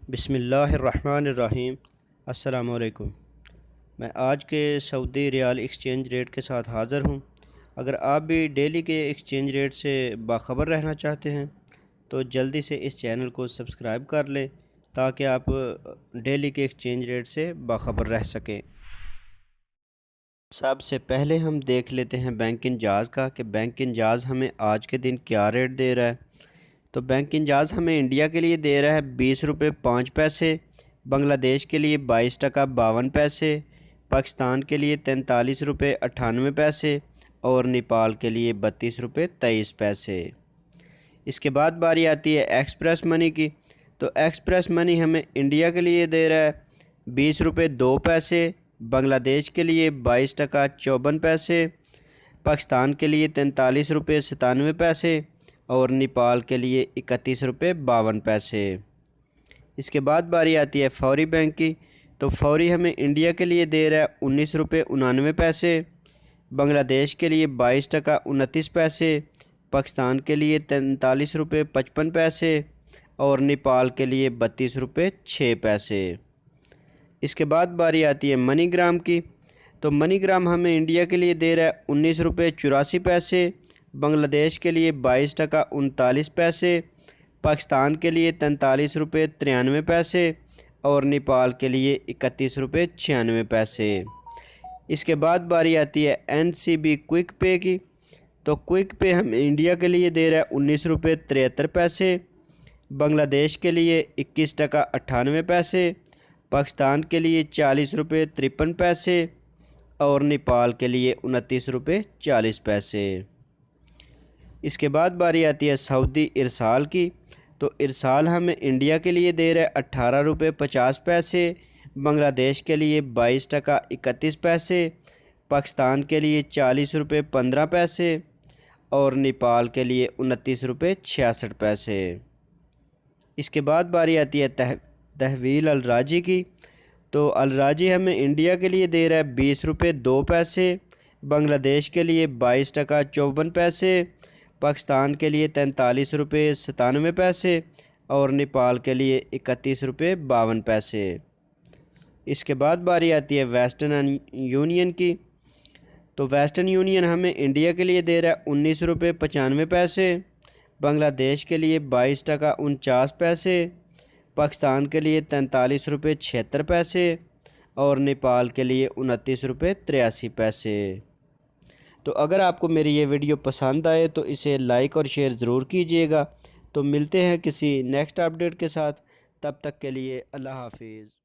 बिस्मिल्लाहिर्रहमानिर्रहीम। अस्सलामु अलैकुम। मैं आज के सऊदी रियाल एक्सचेंज रेट के साथ हाज़िर हूँ। अगर आप भी डेली के एक्सचेंज रेट से बाखबर रहना चाहते हैं तो जल्दी से इस चैनल को सब्सक्राइब कर लें ताकि आप डेली के एक्सचेंज रेट से बाखबर रह सकें। सबसे पहले हम देख लेते हैं बैंक इंजाज़ का कि बैंक इंजाज़ हमें आज के दिन क्या रेट दे रहा है। तो बैंक इंजाज़ हमें इंडिया के लिए दे रहा है 20 रुपये 5 पैसे, बांग्लादेश के लिए 22 टका 52 पैसे, पाकिस्तान के लिए 43 रुपये 98 पैसे और नेपाल के लिए 32 रुपये 23 पैसे। इसके बाद बारी आती है एक्सप्रेस मनी की। तो एक्सप्रेस मनी हमें इंडिया के लिए दे रहा है 20 रुपये 2 पैसे, बांग्लादेश के लिए 22 टका 54 पैसे, पाकिस्तान के लिए 43 रुपये 97 पैसे और नेपाल के लिए 31 रुपये 52 पैसे। इसके बाद बारी आती है फौरी बैंक की। तो फौरी हमें इंडिया के लिए दे रहा है 19 रुपये 99 पैसे, बांग्लादेश के लिए 22 टका 29 पैसे, पाकिस्तान के लिए 43 रुपये 55 पैसे और नेपाल के लिए 32 रुपये 6 पैसे। इसके बाद बारी आती है मनीग्राम की। तो मनीग्राम हमें इंडिया के लिए दे रहा है 19 रुपये 84 पैसे, बांग्लादेश के लिए 22 टका 39 पैसे, पाकिस्तान के लिए 43 रुपये 93 पैसे और नेपाल के लिए 31 रुपये 96 पैसे। इसके बाद बारी आती है NCB क्विक पे की। तो क्विक पे हम इंडिया के लिए दे रहा है 19 रुपये 73 पैसे, बांग्लादेश के लिए 21 टका 98 पैसे, पाकिस्तान के लिए 40 रुपये 53 पैसे और नेपाल के लिए 29 रुपये 40 पैसे। इसके बाद बारी आती है सऊदी इरसाल की। तो इरसाल हमें इंडिया के लिए दे रहा है 18 रुपये 50 पैसे, बांग्लादेश के लिए 22 टका 31 पैसे, पाकिस्तान के लिए 40 रुपये 15 पैसे और नेपाल के लिए 29 रुपये 66 पैसे। इसके बाद बारी आती है तहवील अलराजी की। तो अलराजी हमें इंडिया के लिए दे रहा है 20 रुपये 2 पैसे, बांग्लादेश के लिए 22 टका 54 पैसे, पाकिस्तान के लिए 43 रुपये 97 पैसे और नेपाल के लिए 31 रुपये 52 पैसे। इसके बाद बारी आती है वेस्टर्न यूनियन की। तो वेस्टर्न यूनियन हमें इंडिया के लिए दे रहा है 19 रुपये 95 पैसे, बांग्लादेश के लिए 22 टका 49 पैसे, पाकिस्तान के लिए 43 रुपये 76 पैसे और नेपाल के लिए 29 रुपये 83 पैसे। तो अगर आपको मेरी ये वीडियो पसंद आए तो इसे लाइक और शेयर ज़रूर कीजिएगा। तो मिलते हैं किसी नेक्स्ट अपडेट के साथ, तब तक के लिए अल्लाह हाफिज़।